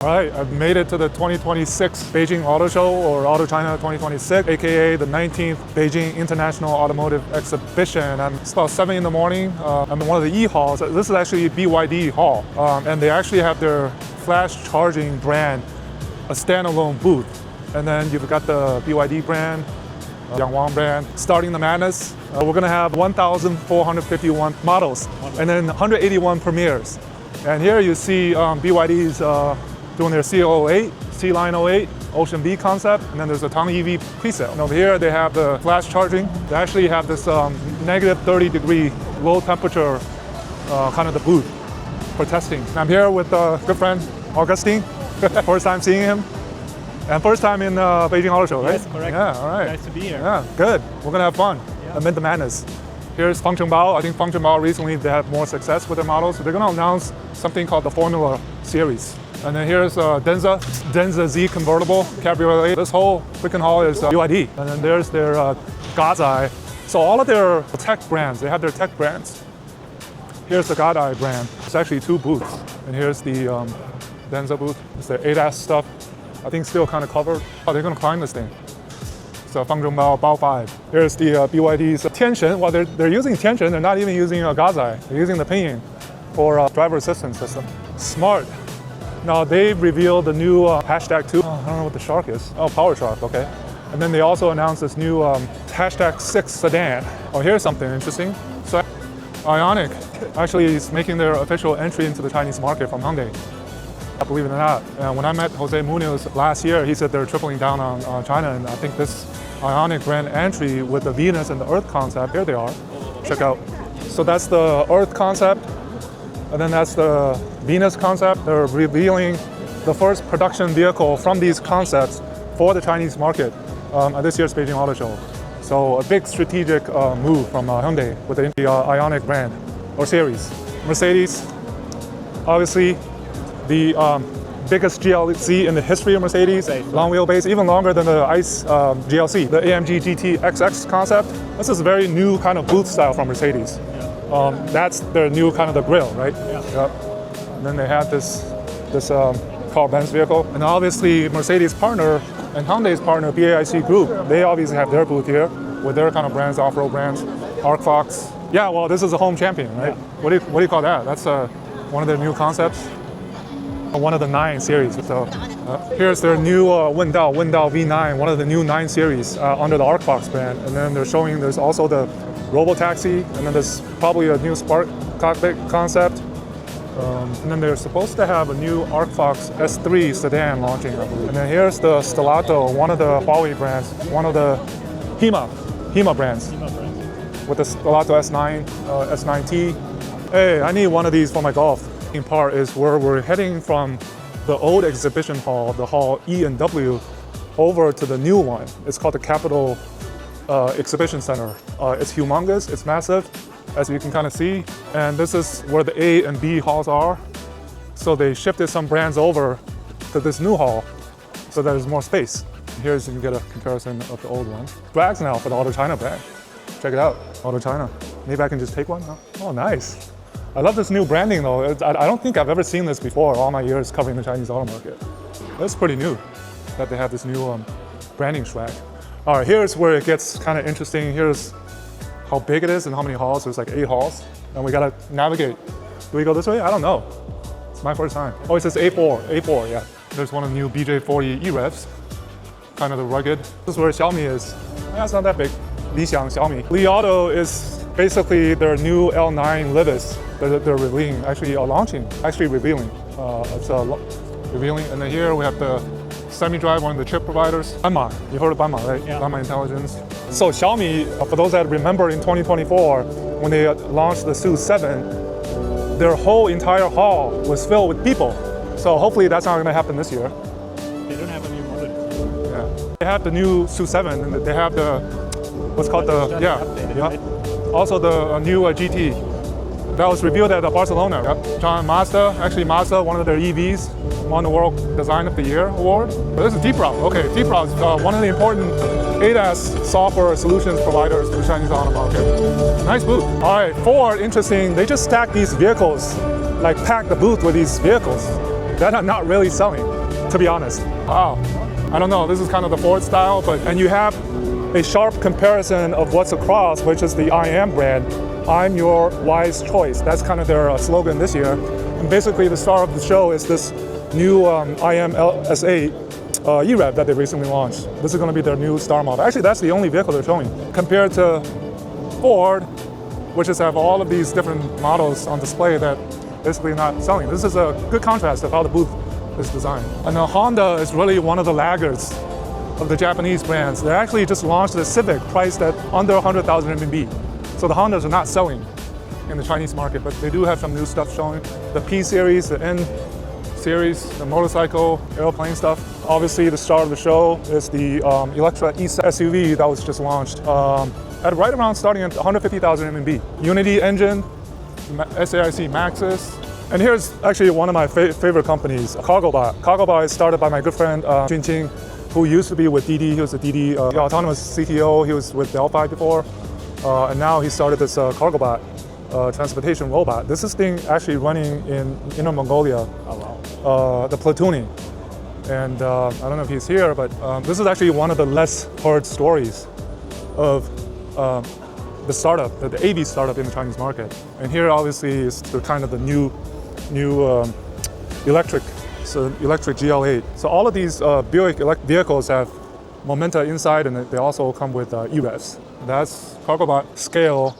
All right, I've made it to the 2026 Beijing Auto Show, or Auto China 2026, aka the 19th Beijing International Automotive Exhibition. It's about 7 in the morning. I'm in one of the E-halls. This is actually BYD hall, and they actually have their flash charging brand, a standalone booth. And then you've got the BYD brand, Yangwang brand. Starting the madness, we're gonna have 1,451 models, and then 181 premieres. And here you see BYD's doing their C08, C-Line 08, Ocean V concept, and then there's a Tang EV presale. And over here they have the flash charging. They actually have this negative 30-degree low temperature kind of the booth for testing. I'm here with a good friend, Augstin. First time seeing him. And first time in Beijing Auto Show, right? Yes, correct. Yeah, all right. Nice to be here. Yeah, good. We're gonna have fun amid the madness. Here's Feng Bao. I think Feng Bao recently they had more success with their models. So they're gonna announce something called the Formula Series. And then here's Denza Z convertible cabriolet. This whole freaking hall is BYD. And then there's their Gazai. So all of their tech brands, they have their tech brands. Here's the Gazai brand. It's actually 2 booths. And here's the Denza booth. It's the ADAS stuff. I think still kind of covered. Oh, they're gonna climb this thing. So Feng Bao 5. Here's the BYD's Tianchen. Well, they're using Tianchen. They're not even using a Gazai. They're using the Pinyin for driver assistance system. Smart. Now they've revealed the new hashtag 2. I don't know what the shark is. Oh, Power Shark, okay. And then they also announced this new hashtag 6 sedan. Oh, here's something interesting. So Ioniq actually is making their official entry into the Chinese market from Hyundai. Believe it or not. When I met Jose Munoz last year, he said they're tripling down on China, and I think this Ioniq brand entry with the Venus and the Earth concept, here they are. Check out. So that's the Earth concept, and then that's the Venus concept. They're revealing the first production vehicle from these concepts for the Chinese market at this year's Beijing Auto Show. So a big strategic move from Hyundai with the Ioniq brand or series. Mercedes, obviously the biggest GLC in the history of Mercedes, long wheelbase, even longer than the ICE GLC, the AMG GT XX concept. This is a very new kind of booth style from Mercedes. That's their new kind of the grille, right? Yep. And then they had this Carl-Benz vehicle. And obviously Mercedes partner and Hyundai's partner, BAIC Group, they obviously have their booth here with their kind of brands, off-road brands, ArcFox. Yeah, well, this is a home champion, right? Yeah. What do you call that? That's one of their new concepts. One of the 9 series. So here's their new Wendao V9, one of the new 9 series under the ArcFox brand. And then they're showing there's also the Robo-taxi, and then there's probably a new Spark cockpit concept. And then they're supposed to have a new ArcFox S3 sedan launching, I believe. And then here's the Stellato, one of the Huawei brands, one of the Hema brands. With the Stellato S9, S9T. Hey, I need one of these for my Golf. Part is where we're heading from the old exhibition hall, the hall E and W, over to the new one. It's called the Capital Exhibition Center. It's humongous, it's massive, as you can kind of see. And this is where the A and B halls are. So they shifted some brands over to this new hall so there's more space. Here's you can get a comparison of the old one. Bags now for the Auto China bag. Check it out, Auto China. Maybe I can just take one? Oh, nice. I love this new branding though. I don't think I've ever seen this before all my years covering the Chinese auto market. That's pretty new that they have this new branding swag. All right, here's where it gets kind of interesting. Here's how big it is and how many halls. There's like 8 halls and we gotta navigate. Do we go this way? I don't know. It's my first time. Oh, it says A4, yeah. There's one of the new BJ40 E-Revs, kind of the rugged. This is where Xiaomi is. Yeah, it's not that big. Li Xiang, Xiaomi. Li Auto is basically their new L9 Libis. They're revealing, launching, revealing. It's revealing. And then here we have the semi-drive, one of the chip providers. Banma, you heard of Banma, right? Yeah. Banma Intelligence. So Xiaomi, for those that remember in 2024, when they launched the SU7, their whole entire hall was filled with people. So hopefully that's not gonna happen this year. They don't have a new model. Yeah. They have the new SU7, and they have the, what's called the, also the new GT. That was revealed at Barcelona. Yep. John Mazda, Mazda, one of their EVs, won the World Design of the Year award. But this is Deeprout. Okay, Deeprout is one of the important ADAS software solutions providers to the Chinese auto market. Nice booth. All right, Ford, interesting. They just stacked these vehicles, like packed the booth with these vehicles. that are not really selling, to be honest. Wow. I don't know, this is kind of the Ford style, and you have a sharp comparison of what's across, which is the I Am brand. I'm your wise choice. That's kind of their slogan this year. And basically the star of the show is this new I Am S8 E-Rev that they recently launched. This is going to be their new star model. Actually, that's the only vehicle they're showing. Compared to Ford, which is have all of these different models on display that basically not selling. This is a good contrast of how the booth is designed. And Honda is really one of the laggards of the Japanese brands. They actually just launched the Civic priced at under 100,000 RMB. So the Hondas are not selling in the Chinese market, but they do have some new stuff showing. The P series, the N series, the motorcycle, airplane stuff. Obviously the star of the show is the Electra SUV that was just launched at right around starting at 150,000 RMB. Unity engine, SAIC Maxus. And here's actually one of my favorite companies, Cargobot. Cargobot is started by my good friend Junqing, who used to be with Didi. He was the Didi autonomous CTO. He was with Delphi before. And now he started this Cargobot transportation robot. This is thing actually running in Inner Mongolia, the platooning. And I don't know if he's here, but this is actually one of the less heard stories of the startup, the AV startup in the Chinese market. And here obviously is the kind of the new electric GL8. So all of these Buick vehicles have Momenta inside, and they also come with E-Revs. That's Cargobot scale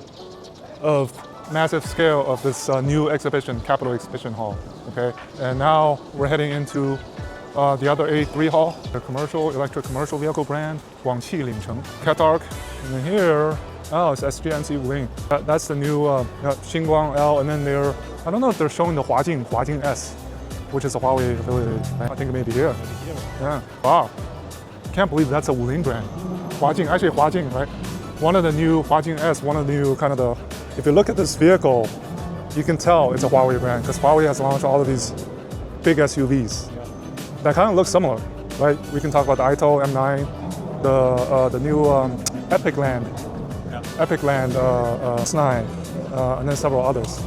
massive scale of this new exhibition, Capital Exhibition Hall. Okay, and now we're heading into the other A3 hall, the electric commercial vehicle brand, Guangqi Lingcheng, Catarc. And then here, it's SGNC Wuling. That's the new Xingguang L, and then I don't know if they're showing the Huajing S, which is a Huawei affiliated. I think it may be here. Yeah, wow. Can't believe that's a Wuling brand. Huajing, right? One of the new Huajing S, one of the new kind of if you look at this vehicle, you can tell it's a Huawei brand because Huawei has launched all of these big SUVs that kind of look similar, right? We can talk about the Ito M9, the new Epic Land S9, and then several others.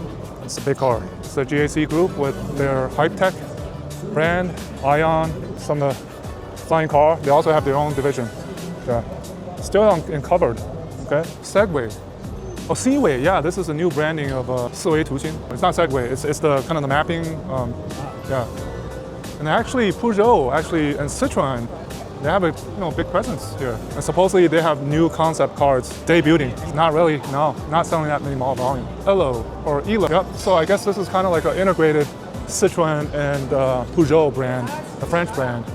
It's a big car. It's the GAC Group with their Hype Tech brand, Ion, some of the flying car. They also have their own division. Yeah, still in covered. Okay, Segway. Oh, Seaway, yeah, this is a new branding of Siwei Tuxin. It's not Segway, it's the kind of the mapping, yeah. And actually, Peugeot, and Citroën, they have a big presence here. And supposedly they have new concept cars debuting. Not really, no, not selling that many more volume. Elo. Yep. So I guess this is kind of like an integrated Citroën and Peugeot brand, a French brand.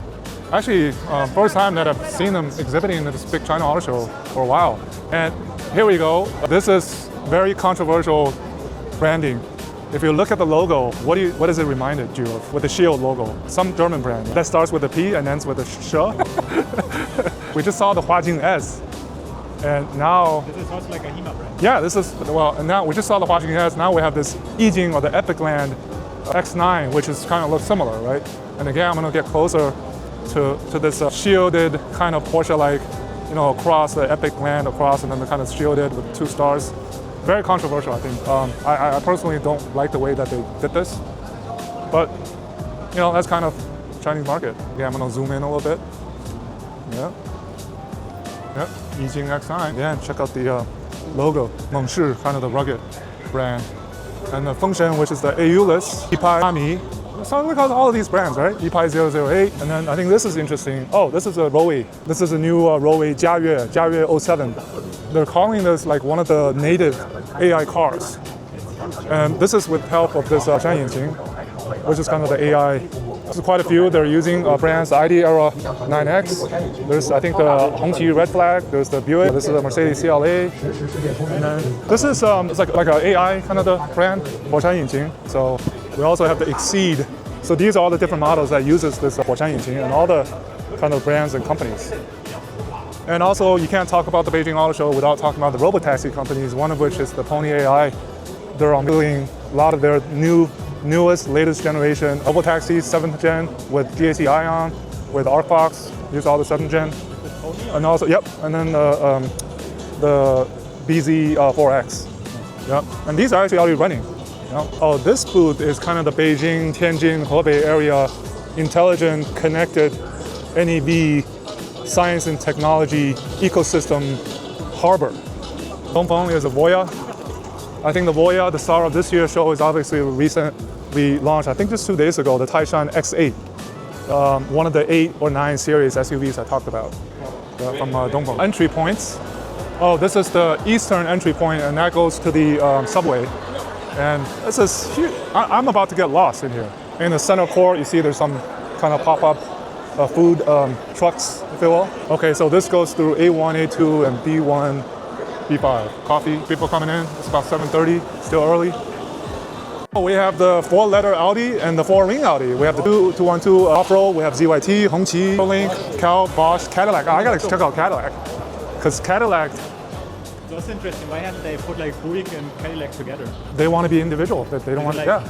Actually, first time that I've seen them exhibiting at this big China Auto Show for a while. And here we go. This is very controversial branding. If you look at the logo, what does it remind you of? With the Shield logo, some German brand that starts with a P and ends with a Sh. We just saw the Huajing S, and now this is also like a HEMA brand. Yeah, and now we just saw the Huajing S. Now we have this Yijing or the Epic Land X9, which is kind of looks similar, right? And again, I'm gonna get closer to this shielded kind of Porsche-like, across the Epic Land across, and then the kind of shielded with 2 stars. Very controversial, I think. I personally don't like the way that they did this, but that's kind of Chinese market. Yeah, I'm gonna zoom in a little bit. Yeah. Yep. Yijing X9. Yeah, and check out the logo. Mengshi, kind of the rugged brand, and the Fengshen, which is the Aeolus, Ipai Ami. So look at all of these brands, right? Ipai 008, and then I think this is interesting. Oh, this is a Rowe. This is a new Rowe Jiayue 07. They're calling this like one of the native AI cars. And this is with help of this Shanyanqing, which is kind of the AI. There's quite a few. They're using brands, the ID Era 9X. There's, I think, the Hongqi Red Flag. There's the Buick. This is the Mercedes CLA. And then this is it's like an AI kind of the brand for Shanyanqing. So we also have the Exceed. So these are all the different models that uses this Shanyanqing and all the kind of brands and companies. And also, you can't talk about the Beijing Auto Show without talking about the Robo-taxi companies, one of which is the Pony AI. They're unveiling a lot of their newest, latest generation Robo-taxis, 7th gen with GAC Ion, with ArcFox, use all the 7th gen. And also, and then the BZ4X. Yep, and these are actually already running. Yeah. Oh, this booth is kind of the Beijing, Tianjin, Hebei area intelligent, connected NEV science and technology ecosystem harbor. Dongfeng is a Voya. I think the Voya, the star of this year's show, is obviously recently launched, I think just 2 days ago, the Taishan X8, one of the 8 or 9 series SUVs I talked about from Dongfeng. Entry points. Oh, this is the eastern entry point, and that goes to the subway. And this is huge. I'm about to get lost in here. In the center core, you see there's some kind of pop-up food trucks, if you will. Okay, so this goes through A1, A2, and B1, B5. Coffee, people coming in. It's about 7:30, still early. We have the 4-letter Audi and the 4-ring Audi. We have the 212 off-road. We have ZYT, Hongqi, Link, Cal, Bosch, Cadillac. I gotta check out Cadillac, because Cadillac. That's interesting. Why haven't they put like Buick and Cadillac together? They want to be individual. They don't want to. Yeah.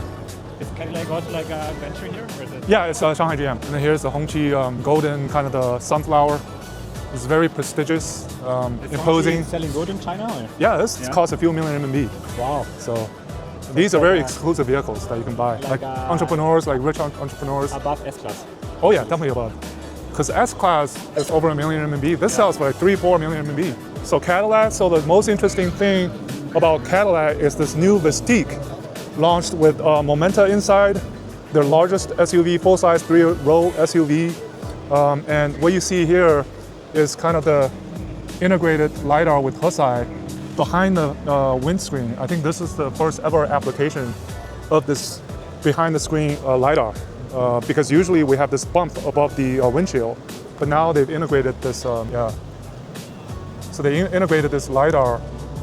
Is Cadillac also like a venture here? Or is it? Yeah, it's Shanghai GM. And then here's the Hongqi golden, kind of the sunflower. It's very prestigious, imposing. Selling good in China? Or? Yeah, this costs a few million RMB. Wow. So these are very exclusive vehicles that you can buy. Like entrepreneurs, like rich entrepreneurs. Above S-Class. Oh yeah, definitely above. Because S-Class is over a million RMB. This sells for like 3-4 million RMB. So Cadillac, so the most interesting thing about Cadillac is this new Mystique, launched with Momenta inside, their largest SUV, full-size 3-row SUV. And what you see here is kind of the integrated LiDAR with Hesai behind the windscreen. I think this is the first ever application of this behind-the-screen LiDAR, because usually we have this bump above the windshield, but now they've integrated this, So they integrated this LiDAR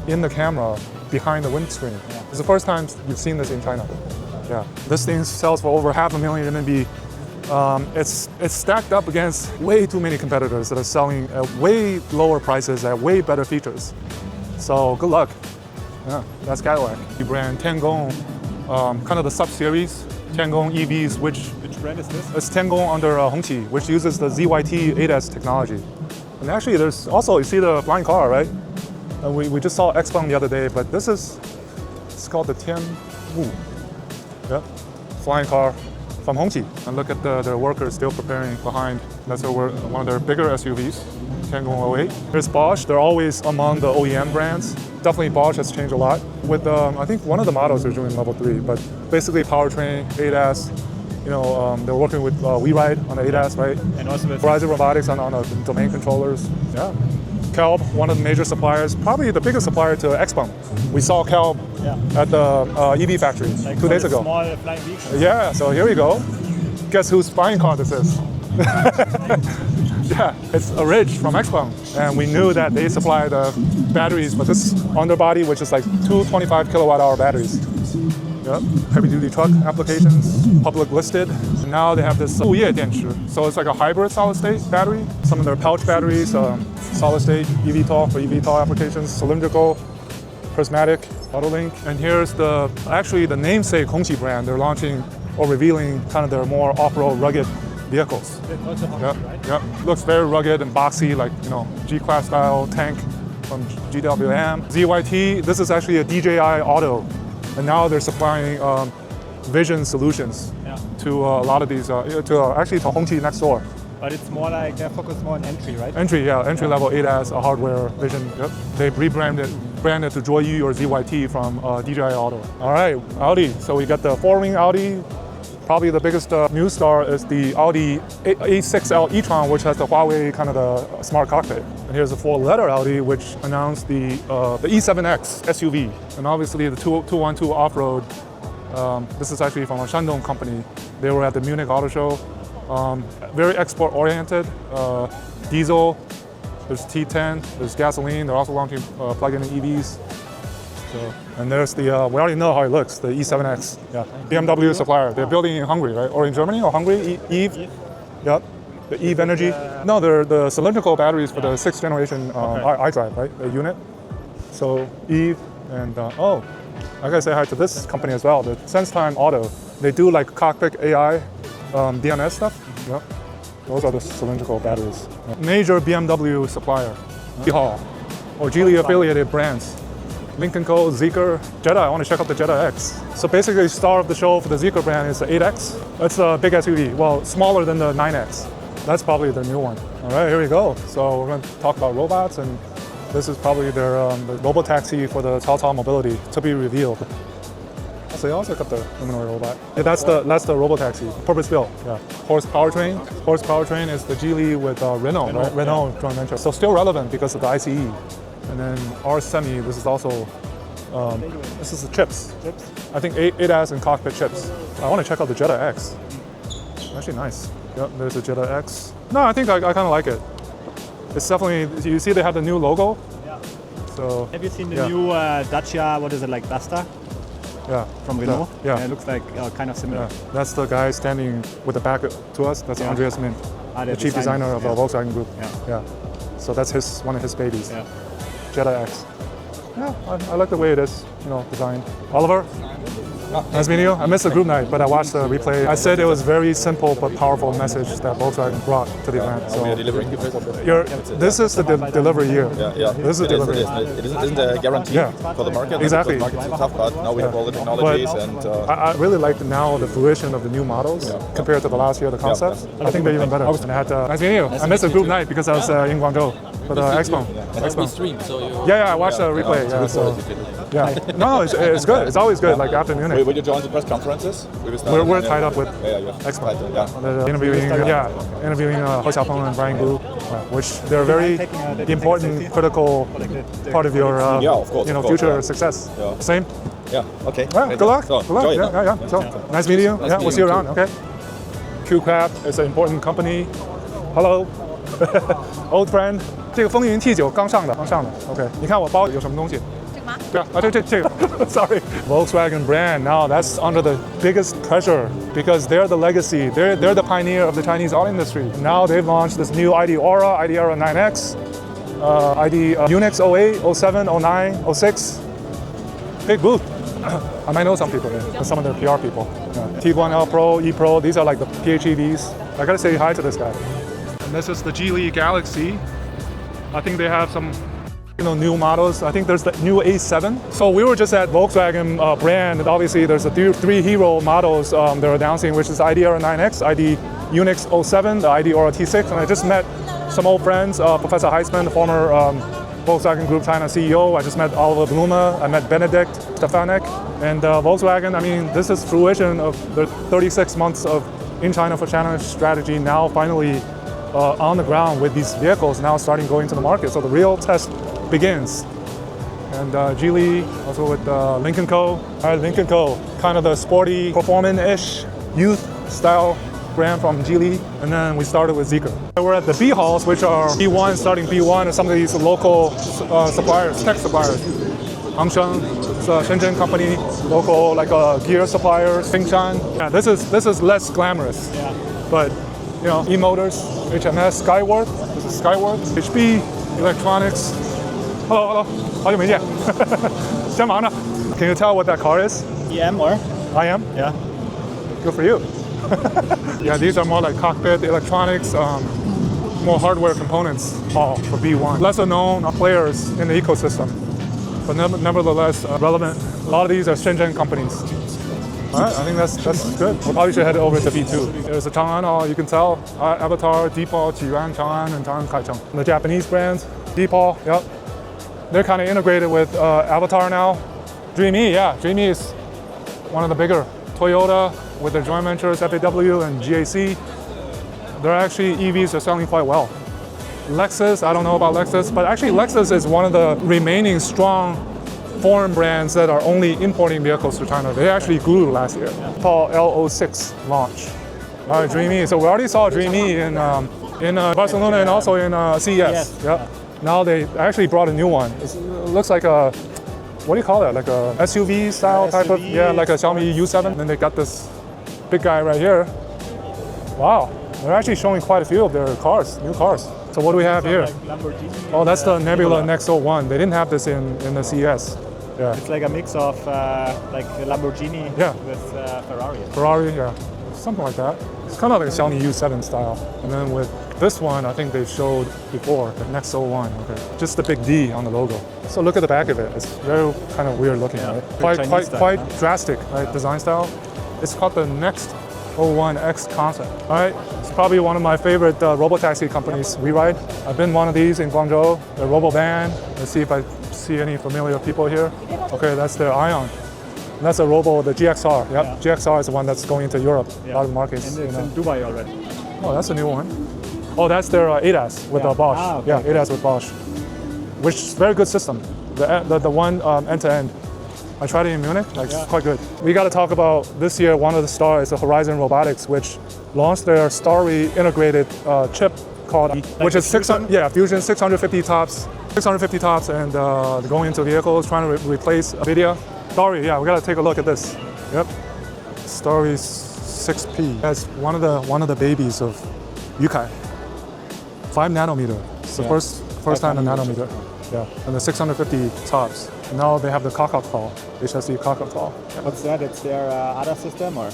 in the camera behind the windscreen. Yeah. It's the first time you've seen this in China. Yeah, this thing sells for over 500,000 RMB. It's stacked up against way too many competitors that are selling at way lower prices at way better features. So good luck. Yeah, that's Cadillac. The brand Tiangong, kind of the sub-series, Tiangong EVs, which brand is this? It's Tiangong under Hongqi, which uses the ZYT ADAS technology. And actually, there's also, you see the flying car, right? And we just saw Xpeng the other day, but this is, it's called the Tianwu. Yeah, flying car from Hongqi. And look at their workers still preparing behind. That's one of their bigger SUVs, Tiangong 08. There's Bosch. They're always among the OEM brands. Definitely Bosch has changed a lot. With, I think one of the models they're doing level 3, but basically powertrain, ADAS. You know, they're working with WeRide on the ADAS, right? And also with Verizon Robotics on the domain controllers. Yeah. Calb, one of the major suppliers, probably the biggest supplier to Xpeng. We saw Calb at the EV factory like 2 days ago. Small flying vehicles. Yeah, so here we go. Guess whose flying car this is? Yeah, it's a Ridge from Xpeng. And we knew that they supply the batteries for this underbody, which is like 2 25 kilowatt hour batteries. Yep. Heavy-duty truck applications, public listed. And now they have this 物业电池. So it's like a hybrid solid-state battery. Some of their pouch batteries, solid-state, eVTOL for eVTOL applications, cylindrical, prismatic, Autolink. And here's actually the namesake Hongqi brand. They're launching or revealing kind of their more off-road rugged vehicles. Also Hongqi, right? Yep. Looks very rugged and boxy, like, you know, G-Class style tank from GWM. ZYT, this is actually a DJI Auto. And now they're supplying vision solutions to a lot of these, actually to Hongqi next door. But it's more like they're focused more on entry, right? Entry-level ADAS, hardware, vision. Yep. They branded to Joyu or ZYT from DJI Auto. All right, Audi. So we got the 4-ring Audi. Probably the biggest news star is the Audi A6L e-tron, which has the Huawei kind of the smart cockpit. And here's the 4-letter Audi, which announced the E7X SUV. And obviously the 212 off-road. This is actually from a Shandong company. They were at the Munich Auto Show. Very export-oriented. Diesel, there's T10, there's gasoline. They're also launching plug-in EVs. So, and there's we already know how it looks, the E7X. Yeah, BMW supplier. They're building in Hungary, right? Or in Germany or Hungary? Eve? Yep. The Eve Energy. No, they're the cylindrical batteries for the 6th generation iDrive, right? The unit. So Eve and I gotta say hi to this company as well, the SenseTime Auto. They do like cockpit AI, DMS stuff. Yep. Those are the cylindrical batteries. Major BMW supplier, Geely or Geely affiliated brands. Lincoln Co, Zeekr, Jetta. I want to check out the Jetta X. So basically, the star of the show for the Zeekr brand is the 8X. It's a big SUV, well, smaller than the 9X. That's probably the new one. All right, here we go. So we're going to talk about robots, and this is probably their the Robo-taxi for the Cao mobility to be revealed. So they also got the humanoid robot. Yeah, that's the Robo-taxi, purpose-built. Yeah. Horse powertrain is the Geely with Renault, right? Renault joint venture. So still relevant because of the ICE. And then our Semi, this is also this is the chips. I think ADAS and cockpit chips. I want to check out the Jetta X. Actually nice. Yep, there's the Jetta X. No, I think I kind of like it. It's definitely, you see they have the new logo. Yeah. So have you seen the new Dacia? What is it, like Duster? Yeah. From Renault. Yeah. It looks like kind of similar. Yeah. That's the guy standing with the back to us. That's Andreas Mint, the chief designer of the Volkswagen Group. Yeah. So that's one of his babies. Yeah. Jetta X. Yeah, I like the way it is, designed. Oliver? Nice meeting you. I missed the group night, but I watched the replay. I said it was very simple but powerful message that Volkswagen brought to the event. So we are delivering. this is the delivery year. Yeah. This is delivery. It isn't a guarantee for the market. Exactly. The market is tough, but now we have all the technologies. But I really like now the fruition of the new models compared to the last year, the concepts. I think they're even better. And I had nice meeting you. I missed the group night because I was in Guangzhou for the Expo. We stream, so you... Yeah, I watched the replay. No, it's good. It's always good, like after Munich. Will you join the press conferences? We're tied up with Expo. Interviewing He Xiaopeng and Brian Gu, which they're very important, critical part of your future success. Same? Yeah, okay. Good luck. Good luck. Yeah. So, nice meeting you. Yeah, we'll see you around, okay? Precap is an important company. Hello. Old friend. 这个风云 T9 刚上的 OK， 你看我包有什么东西？这个吗？对啊，这个 Sorry. Volkswagen brand now that's under the biggest pressure because they're the legacy. They're the pioneer of the Chinese auto industry. Now they've launched this new ID Aura, ID Aura 9X, ID Unix 08, 07, 09, 06. Big booth. I might know some people there, some of their PR people. T1 L Pro, E Pro, these are like the PHEVs. I gotta say hi to this guy. And this is the Geely Galaxy. I think they have some new models. I think there's the new A7. So we were just at Volkswagen brand, and obviously there's the three hero models they're announcing, which is ID Aura 9X, ID Unix 07, the ID Aura T6, and I just met some old friends, Professor Heisman, the former Volkswagen Group China CEO. I just met Oliver Blume, I met Benedikt Stefanek, and Volkswagen, I mean, this is fruition of the 36 months of in China for China strategy now finally on the ground with these vehicles now starting going to the market. So the real test begins. And Geely, also with Lincoln Co. Lincoln Co, kind of the sporty, performance-ish, youth-style brand from Geely. And then we started with Zeekr. We're at the B halls, which are B1, starting B1, and some of these local suppliers, tech suppliers. Hangsheng, it's a Shenzhen company, local gear suppliers, Pingshan. Yeah, this is less glamorous, but E-Motors, HMS, Skyworth, this is Skyworth, HP, Electronics. Hello, 好久没见。先忙着。Can you tell what that car is? EM or? IM? Yeah. Good for you. Yeah, these are more like cockpit, electronics, more hardware components all for B1. Lesser known players in the ecosystem, but nevertheless relevant. A lot of these are Shenzhen companies. All right, I think that's good. We probably should head over to B2. There's a Chang'an, you can tell, Avatar, Deepal, Qiyuan, Chang'an, and Chang'an Kaicheng. The Japanese brands, Deepal, yep. They're kind of integrated with Avatar now. Dreamy, Dreamy is one of the bigger. Toyota with their joint ventures, FAW and GAC. They're actually, EVs are selling quite well. Lexus, I don't know about Lexus, but actually Lexus is one of the remaining strong foreign brands that are only importing vehicles to China. They actually grew last year. Called L06 launch. All right, Dreamy. So we already saw Dreamy in Barcelona and also in CES. Yep. Now they actually brought a new one. It looks like a, what do you call it? Like a SUV style type of, like a Xiaomi U7. And then they got this big guy right here. Wow, they're actually showing quite a few of their cars, new cars. So what do we have here? Oh, that's the Nebula Next 01. They didn't have this in the CES. Yeah. It's like a mix of like Lamborghini with Ferrari. Ferrari, yeah. Something like that. It's kind of like a Xiaomi U7 style. And then with This one, I think they showed before, the Next 01. Okay, just the big D on the logo. So look at the back of it. It's very kind of weird looking, right? Quite drastic, right? Design style. It's called the Next 01X concept. All right, it's probably one of my favorite robo-taxi companies, WeRide. I've been one of these in Guangzhou, the Robo-van. Let's see if I see any familiar people here. Okay, that's their Ion. And that's a Robo, the GXR. Yep, GXR is the one that's going into Europe, a lot of markets. And it's in Dubai already. Oh, that's a new one. Oh, that's their ADAS with Bosch. Ah, okay. Yeah, ADAS with Bosch, which is a very good system. The one end-to-end. I tried it in Munich, it's quite good. We got to talk about this year, one of the stars is the Horizon Robotics, which launched their Starry integrated chip called, which is Fusion 650 tops, and going into vehicles, trying to replace NVIDIA. Starry, we got to take a look at this. Yep, Starry 6P. That's one of the babies of Yukai. 5 nanometer. It's the first time the nanometer. Yeah, and the 650 tops. Now they have the Kaka call, HSC Kaka call. What's that? It's their ADA system or?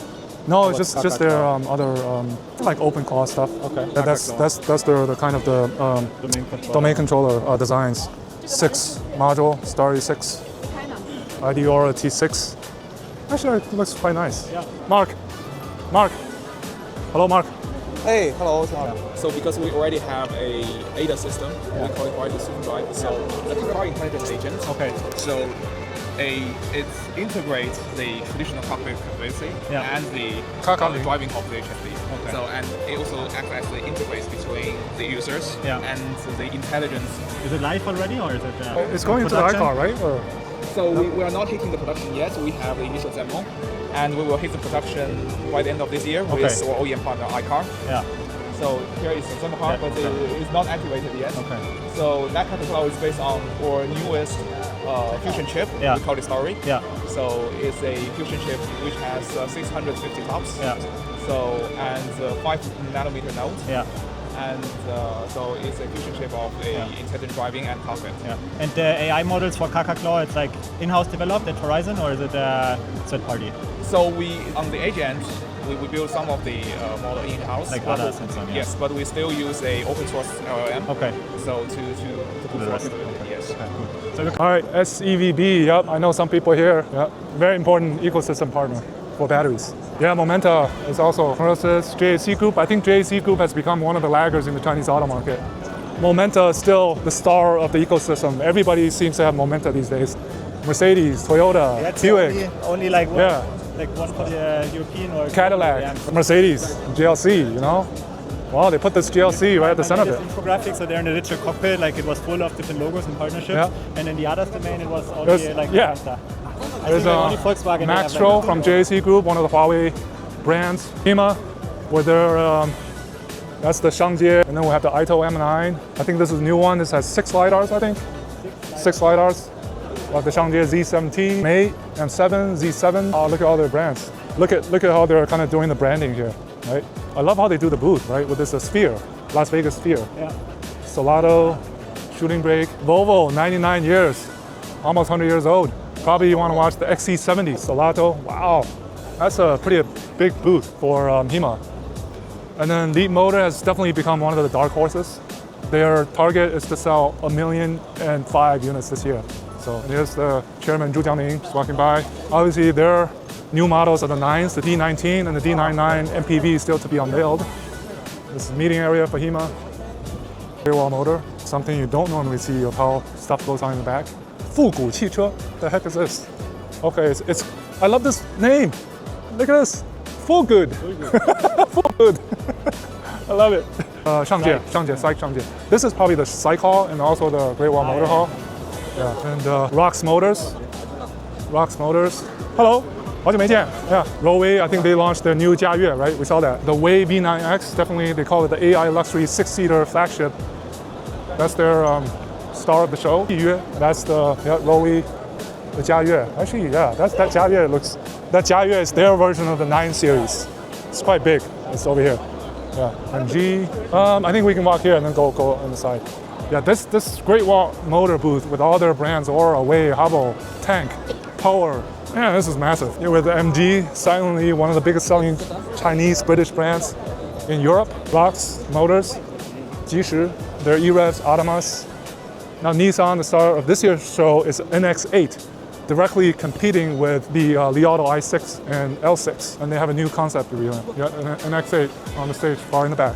No, it's just their other like open call stuff. Okay. That's the kind of the domain controller designs. 6 module, Starry 6, IDEOR T6. Actually, it looks quite nice. Yeah. Mark. Hello, Mark. Hey, hello. So because we already have a ADA system, we call it Quiet Decision Drive. So the car intelligence agent. Okay. So it integrates the traditional cockpit capability and the driving capability. Okay. So and it also acts as the interface between the users and the intelligence. Is it live already or is it? It's going into the iCar, right? Or? So we are not hitting the production yet. We have the initial demo, and we will hit the production by the end of this year with our OEM partner iCar. Yeah. So here is the demo car, but it's not activated yet. Okay. So that car is based on our newest Fusion chip. Yeah. We call it Starry. Yeah. So it's a Fusion chip which has 650 tops. Yeah. So and 5 nanometer node. Yeah. And so it's a Fusion chip of intelligent driving and cockpit. Yeah. And the AI models for Kaka Claw, it's like in-house developed at Horizon, or is it third party? So we, on the agent, we build some of the model in-house. Like ADAS and so on, Yes, but we still use a open source LLM. Okay. So to put the rest. Yes. Okay, cool. So All right, SEVB. Yep, I know some people here. Yep, very important ecosystem partner for batteries. Yeah, Momenta is also versus JAC Group. I think JAC Group has become one of the laggards in the Chinese auto market. Momenta is still the star of the ecosystem. Everybody seems to have Momenta these days. Mercedes, Toyota, Buick. only like one, Yeah. like one for the European or Cadillac, Mercedes, GLC, you know? Wow, they put this GLC right at the center of it. Infographics, so they're in the digital cockpit, like it was full of different logos and partnerships. Yeah. And in the ADAS domain, it was only like Mazda. There's only Volkswagen Maxtro from JAC Group, one of the Huawei brands. HEMA, with their, that's the Xiangjie, and then we have the Ito M9. I think this is a new one. This has 6 lidars, I think. 6 lidars. Like the Xiangjie Z7T, Mate, M7, Z7. Oh, look at all their brands. Look at how they're kind of doing the branding here, right? I love how they do the booth, right? With this sphere, Las Vegas sphere. Yeah. Solato, Shooting Brake, Volvo, 99 years, almost 100 years old. Probably you want to watch the XC70, Solato. Wow, that's a pretty big booth for HEMA. And then Leap Motor has definitely become one of the dark horses. Their target is to sell 1,000,005 units this year. So here's the chairman, Zhu Jiangming, just walking by. Obviously, their new models are the 9s, the D19 and the D99 MPV still to be unveiled. This is the meeting area for HEMA. Great wall motor, something you don't normally see of how stuff goes on in the back. 复古汽车, the heck is this? Okay, it's I love this name. Look at this, Full Good. Full Good. I love it. Xiangjie, Xiangjie. This is probably the Psych Hall and also the Great Wall Motor Hall. Yeah, and Rox Motors. Hello. 好久没见. Yeah, Rowe, I think they launched their new Jiayue, right? We saw that. The Wei V9X, definitely they call it the AI luxury 6-seater flagship. That's their star of the show. That's the Rowe, the Jiayue. Actually, yeah, that Jiayue looks. That Jiayue is their version of the 9 series. It's quite big. It's over here. Yeah, and G. I think we can walk here and then go on the side. Yeah, this Great Wall Motor booth with all their brands, Aura, Wei, Hubble, Tank, Power. Yeah, this is massive. Yeah, with the MG, silently one of the biggest selling Chinese, British brands in Europe. Rox Motors. Jishu, their EREVs, Automas. Now Nissan, the star of this year's show, is NX8, directly competing with the Li Auto i6 and L6, and they have a new concept reveal. Yeah, NX8 on the stage, far in the back.